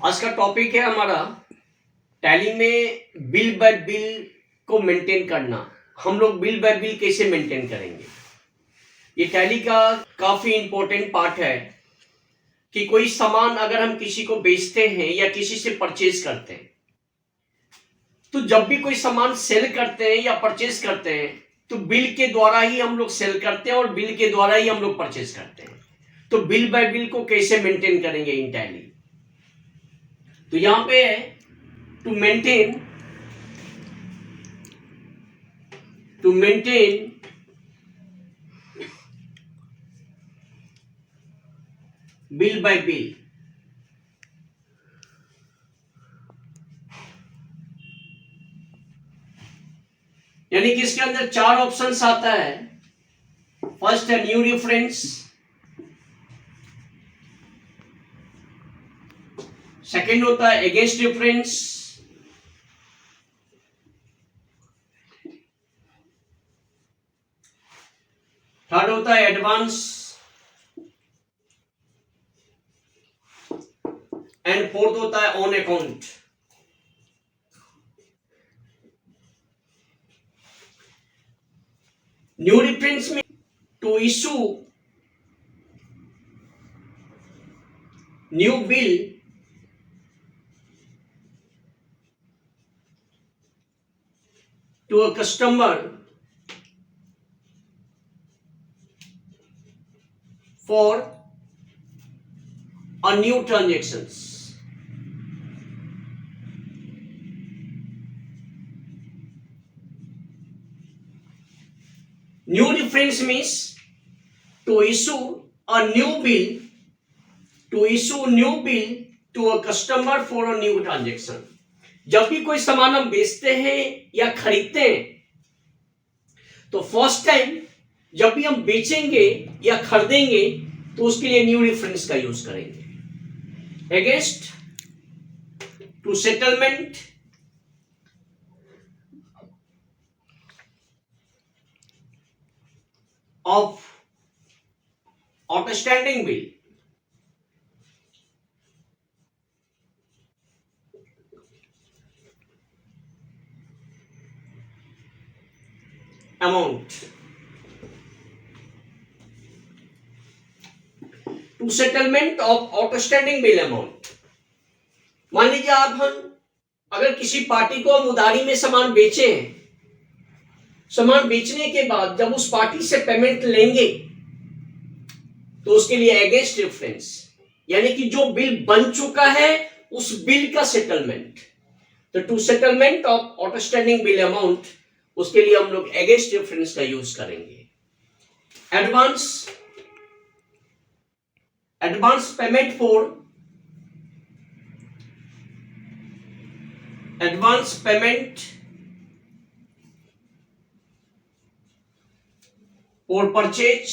आज का टॉपिक है हमारा टैली में बिल बाय बिल को मेंटेन करना। हम लोग बिल बाय बिल कैसे मेंटेन करेंगे, ये टैली का काफी इंपॉर्टेंट पार्ट है कि कोई सामान अगर हम किसी को बेचते हैं या किसी से परचेज करते हैं, तो जब भी कोई सामान सेल करते हैं या परचेज करते हैं तो बिल के द्वारा ही हम लोग सेल करते हैं और बिल के द्वारा ही हम लोग परचेज करते हैं। तो बिल बाय बिल को कैसे मेंटेन करेंगे इन टैली? तो यहां पे है to maintain bill by bill. यानी कि इसके अंदर चार ऑप्शंस आता है। फर्स्ट है न्यू रेफरेंस, सेकेंड होता है अगेंस्ट रेफरेंस, थर्ड होता है एडवांस एंड फोर्थ होता है ऑन अकाउंट। न्यू रेफरेंस में to issue new bill to a customer for a new transactions. New reference means to issue a new bill to a customer for a new transaction. जब भी कोई सामान हम बेचते हैं या खरीदते हैं तो फर्स्ट टाइम जब भी हम बेचेंगे या खरीदेंगे तो उसके लिए न्यू रेफरेंस का यूज करेंगे। Against to settlement of outstanding bill, amount to settlement of outstanding bill amount. मान लीजिए आप हम अगर किसी पार्टी को हम उधारी में सामान बेचे हैं, सामान बेचने के बाद जब उस पार्टी से पेमेंट लेंगे तो उसके लिए अगेंस्ट रेफरेंस, यानी कि जो बिल बन चुका है उस बिल का सेटलमेंट। तो to settlement of outstanding bill amount, उसके लिए हम लोग अगेंस्ट रेफरेंस का यूज करेंगे। Advance payment for purchase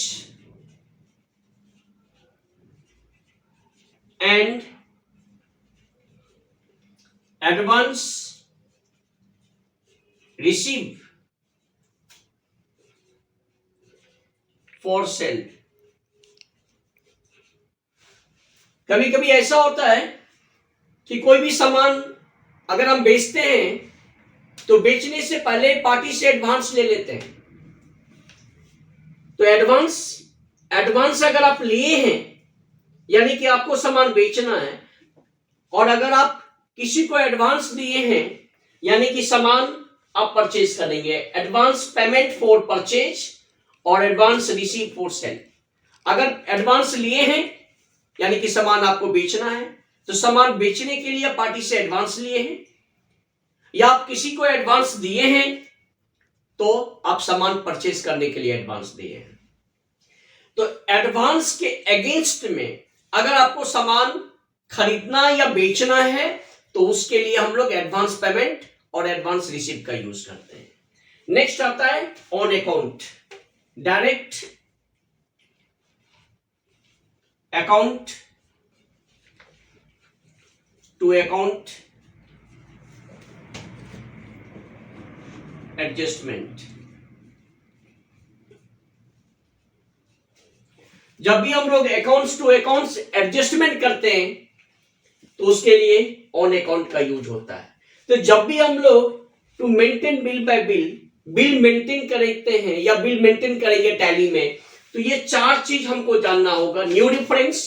and advance receive for sale. कभी कभी ऐसा होता है कि कोई भी सामान अगर हम बेचते हैं तो बेचने से पहले पार्टी से एडवांस ले लेते हैं। तो एडवांस अगर आप लिए हैं, यानी कि आपको सामान बेचना है, और अगर आप किसी को एडवांस दिए हैं यानी कि सामान आप परचेज करेंगे। एडवांस पेमेंट फॉर परचेज और एडवांस रिसीव फॉर सेल। अगर एडवांस लिए हैं यानी कि सामान आपको बेचना है, तो सामान बेचने के लिए पार्टी से एडवांस लिए हैं, या आप किसी को एडवांस दिए हैं तो आप सामान परचेज करने के लिए एडवांस दिए हैं। तो एडवांस के अगेंस्ट में अगर आपको सामान खरीदना या बेचना है तो उसके लिए हम लोग एडवांस पेमेंट और एडवांस रिसीव का यूज करते हैं। नेक्स्ट आता है on account, direct account to account adjustment. जब भी हम लोग अकाउंट्स टू अकाउंट्स एडजस्टमेंट करते हैं तो उसके लिए ऑन अकाउंट का यूज होता है। तो जब भी हम लोग to maintain bill by bill maintain करते हैं या बिल मेंटेन करेंगे टैली में, तो ये 4 चीज हमको जानना होगा। न्यू डिफरेंस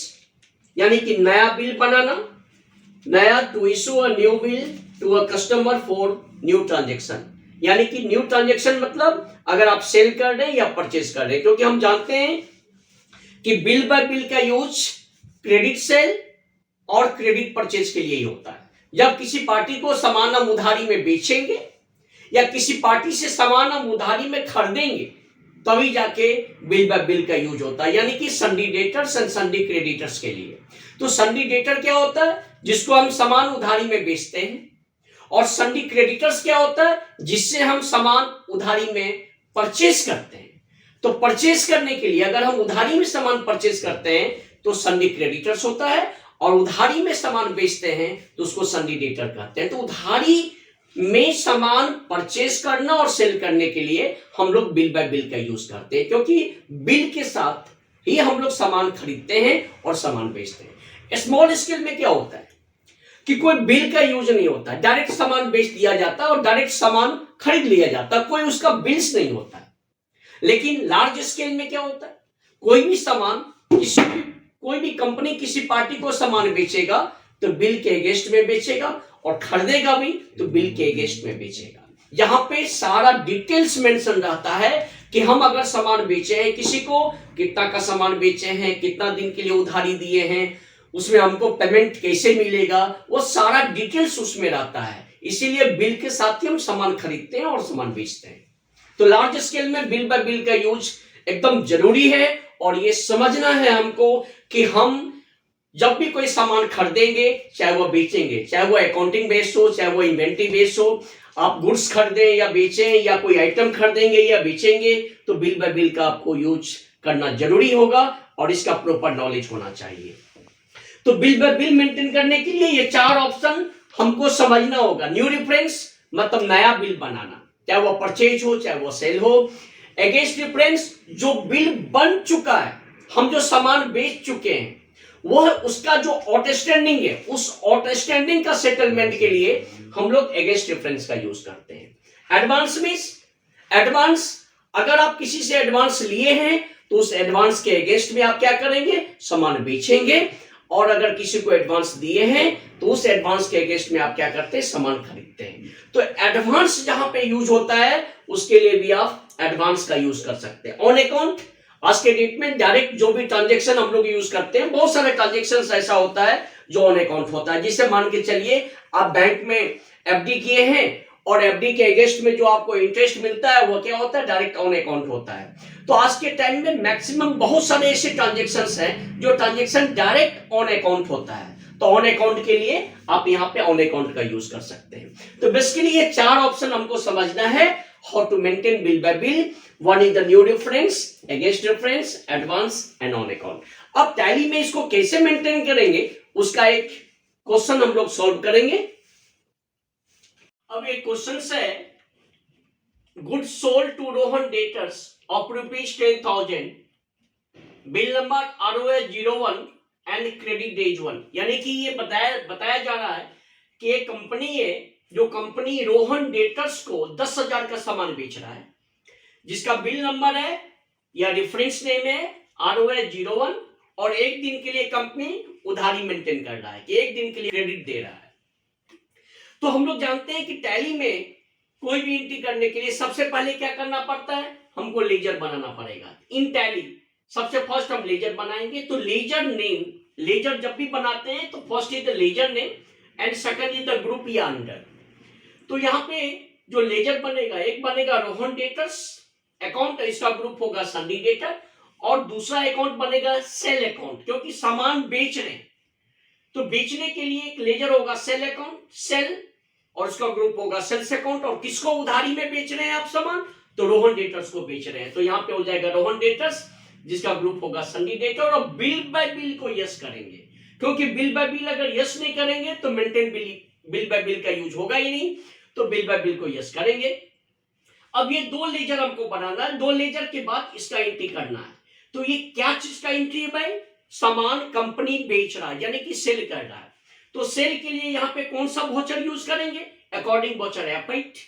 यानी कि नया बिल बनाना, नया to issue a new bill to a customer for new transaction, यानी कि न्यू ट्रांजेक्शन मतलब अगर आप सेल कर रहे हैं या परचेज कर रहे हैं, क्योंकि हम जानते हैं कि बिल बाय बिल का यूज क्रेडिट सेल और क्रेडिट परचेज के लिए ही होता है। जब किसी पार्टी को सामान हम उधारी में बेचेंगे या किसी पार्टी से सामान हम उधारी में खरीदेंगे, तभी जाके बिल बाय बिल का यूज होता है, यानी कि सन्डी डेटर्स एंड सन्डी क्रेडिटर्स के लिए। तो सन्डी डेटर क्या होता है? जिसको हम सामान उधारी में बेचते हैं। और सन्डी क्रेडिटर्स क्या होता है? जिससे हम सामान उधारी में परचेज करते हैं। तो परचेज करने के लिए अगर हम उधारी में सामान परचेज करते हैं तो सन्डी क्रेडिटर्स होता है, और उधारी में सामान बेचते हैं तो उसको सन्डी डेटर कहते हैं। तो उधारी में सामान परचेज करना और सेल करने के लिए हम लोग बिल बाय बिल का यूज करते हैं, क्योंकि बिल के साथ ही हम लोग सामान खरीदते हैं और सामान बेचते हैं। स्मॉल स्केल में क्या होता है कि कोई बिल का यूज नहीं होता, डायरेक्ट सामान बेच दिया जाता है और डायरेक्ट सामान खरीद लिया जाता है, कोई उसका बिल्स नहीं होता है। लेकिन लार्ज स्केल में क्या होता है? कोई भी सामान कोई भी कंपनी किसी पार्टी को सामान बेचेगा तो बिल के अगेंस्ट में बेचेगा, और खरीदेगा भी तो बिल के अगेंस्ट में बेचेगा। यहाँ पे सारा डिटेल्स मेंशन रहता है कि हम अगर सामान बेचे हैं किसी को, कितना का सामान बेचे हैं, कितना दिन के लिए उधारी दिए हैं, उसमें हमको पेमेंट कैसे मिलेगा, वो सारा डिटेल्स उसमें रहता है। इसीलिए बिल के साथ ही हम सामान खरीदते हैं और सामान बेचते हैं। तो लार्ज स्केल में बिल बाय बिल का यूज एकदम जरूरी है, और ये समझना है हमको कि हम जब भी कोई सामान खरीदेंगे, चाहे वो बेचेंगे, चाहे वो अकाउंटिंग बेस्ड हो, चाहे वो इन्वेंटरी बेस्ड हो, आप गुड्स खरीदें या बेचें या कोई आइटम खरीदेंगे या बेचेंगे, तो बिल बाय बिल का आपको यूज करना जरूरी होगा और इसका प्रॉपर नॉलेज होना चाहिए। तो बिल बाय बिल मेंटेन करने के लिए ये 4 ऑप्शन हमको समझना होगा। न्यू रेफरेंस मतलब नया बिल बनाना, चाहे वो परचेज हो चाहे वो सेल हो। अगेंस्ट रेफरेंस जो बिल बन चुका है, हम जो सामान बेच चुके हैं, वह उसका जो आउटस्टैंडिंग है, उस आउटस्टैंडिंग का सेटलमेंट के लिए हम लोग अगेंस्ट रेफरेंस का यूज करते हैं। एडवांस मींस एडवांस, अगर आप किसी से एडवांस लिए हैं तो उस एडवांस के अगेंस्ट में आप क्या करेंगे? सामान बेचेंगे। और अगर किसी को एडवांस दिए हैं तो उस एडवांस के अगेंस्ट में आप क्या करते हैं? सामान खरीदते हैं। तो एडवांस जहां पे यूज होता है उसके लिए भी आप एडवांस का यूज कर सकते हैं। ऑन अकाउंट आज के डेट में डायरेक्ट जो भी ट्रांजेक्शन हम लोग यूज करते हैं, बहुत सारे ट्रांजेक्शन ऐसा होता है जो ऑन अकाउंट होता है। जिसे मान के चलिए आप बैंक में एफडी किए हैं और एफडी के अगेंस्ट में जो आपको इंटरेस्ट मिलता है वो क्या होता है? डायरेक्ट ऑन अकाउंट होता है। तो आज के टाइम में मैक्सिमम बहुत सारे ऐसे ट्रांजेक्शंस हैं जो ट्रांजेक्शन डायरेक्ट ऑन अकाउंट होता है। तो ऑन अकाउंट के लिए आप यहाँ पे ऑन अकाउंट का यूज कर सकते हैं। तो बेसिकली ये 4 ऑप्शन हमको समझना है, how to maintain bill by bill. One is the new reference, against reference, advance and on account. अब टैली में इसको कैसे मेंटेन करेंगे उसका एक क्वेश्चन हम लोग सॉल्व करेंगे। अब एक क्वेश्चन है, good sold to Rohan debtors of ₹10,000, bill number ROS 01 and credit days 1। यानी कि ये बताया जा रहा है कि एक कंपनी है, जो कंपनी रोहन डेटर्स को 10,000 का सामान बेच रहा है, जिसका बिल नंबर है या रेफरेंस नेम है ROS 01, और एक दिन के लिए कंपनी उधारी मेंटेन कर रहा है कि एक दिन के लिए क्रेडिट दे रहा है। तो हम लोग जानते हैं कि टैली में कोई भी एंट्री करने के लिए सबसे पहले क्या करना पड़ता है? हमको लेजर बनाना पड़ेगा। इन टैली सबसे फर्स्ट हम लेजर बनाएंगे। तो लेजर नेम, लेजर जब भी बनाते हैं तो first is the ledger name and second is the group या अंडर। तो यहाँ पे जो लेजर बनेगा, एक बनेगा रोहन डेटर्स अकाउंट, इसका ग्रुप होगा सन्डी डेटर, और दूसरा अकाउंट बनेगा सेल अकाउंट, क्योंकि सामान बेच रहे हैं तो बेचने के लिए एक लेजर होगा सेल अकाउंट, सेल, और उसका ग्रुप होगा सेल्स अकाउंट। और किसको उधारी में बेच रहे हैं आप सामान? तो रोहन डेटर्स को बेच रहे हैं। तो यहाँ पे हो जाएगा रोहन डेटर्स, जिसका ग्रुप होगा सन्डी डेटर। और बिल बाय बिल को यस करेंगे, क्योंकि बिल बाय बिल अगर यस नहीं करेंगे तो मेंटेन बिल बाय बिल का यूज होगा ही नहीं। तो बिल बाय बिल को यस करेंगे। अब ये 2 लेजर हमको बनाना है, 2 लेजर के बाद इसका एंट्री करना है। तो ये क्या चीज का एंट्री है भाई? सामान कंपनी बेच रहा है, यानी कि सेल कर रहा है। तो सेल के लिए यहाँ पे कौन सा वोचर यूज करेंगे? अकॉर्डिंग वोचर एपेट।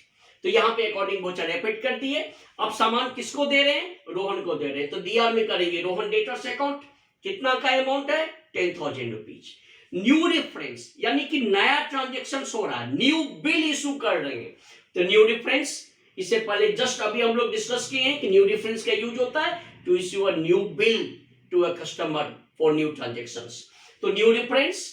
तो यहाँ पे अकॉर्डिंग वोचर एपेट कर दिए। अब सामान किसको दे रहे हैं? रोहन को दे रहे हैं। तो डीआर में करेंगे रोहन डेटर्स अकाउंट, कितना का अमाउंट है? 10,000 रुपीज। न्यू रेफरेंस यानी कि नया ट्रांजेक्शन हो रहा है, न्यू बिल इशू कर रहे हैं। तो न्यू रेफरेंस, इससे पहले जस्ट अभी हम लोग डिस्कस किए हैं कि न्यू रेफरेंस का यूज होता है to issue a new bill to a customer for new transactions. तो न्यू रेफरेंस,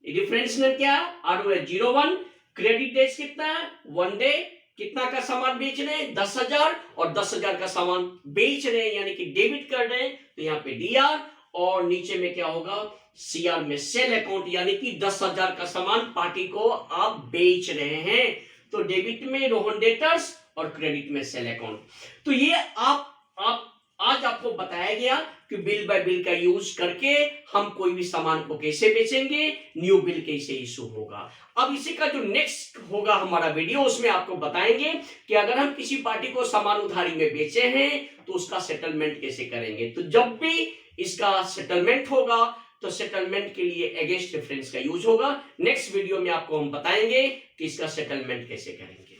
रेफरेंस में क्या? ROA 01, क्रेडिट डेज कितना है? 1 डे। कितना का सामान बेच रहे हैं? 10,000, और 10,000 का सामान बेच रहे हैं यानी कि डेबिट कर रहे हैं, तो यहाँ पे डीआर, और नीचे में क्या होगा? सीआर में सेल अकाउंट, यानी कि 10,000 का सामान पार्टी को आप बेच रहे हैं। तो डेबिट में रोहन डेटर्स और क्रेडिट में सेल अकाउंट। तो ये आप आज आपको बताया गया कि बिल बाय बिल का यूज करके हम कोई भी सामान को कैसे बेचेंगे, न्यू बिल कैसे इशू होगा। अब इसी का जो नेक्स्ट होगा हमारा वीडियो, उसमें आपको बताएंगे कि अगर हम किसी पार्टी को सामान उधारी में बेचे हैं तो उसका सेटलमेंट कैसे करेंगे। तो जब भी इसका सेटलमेंट होगा तो सेटलमेंट के लिए अगेंस्ट रेफरेंस का यूज होगा। नेक्स्ट वीडियो में आपको हम बताएंगे कि इसका सेटलमेंट कैसे करेंगे।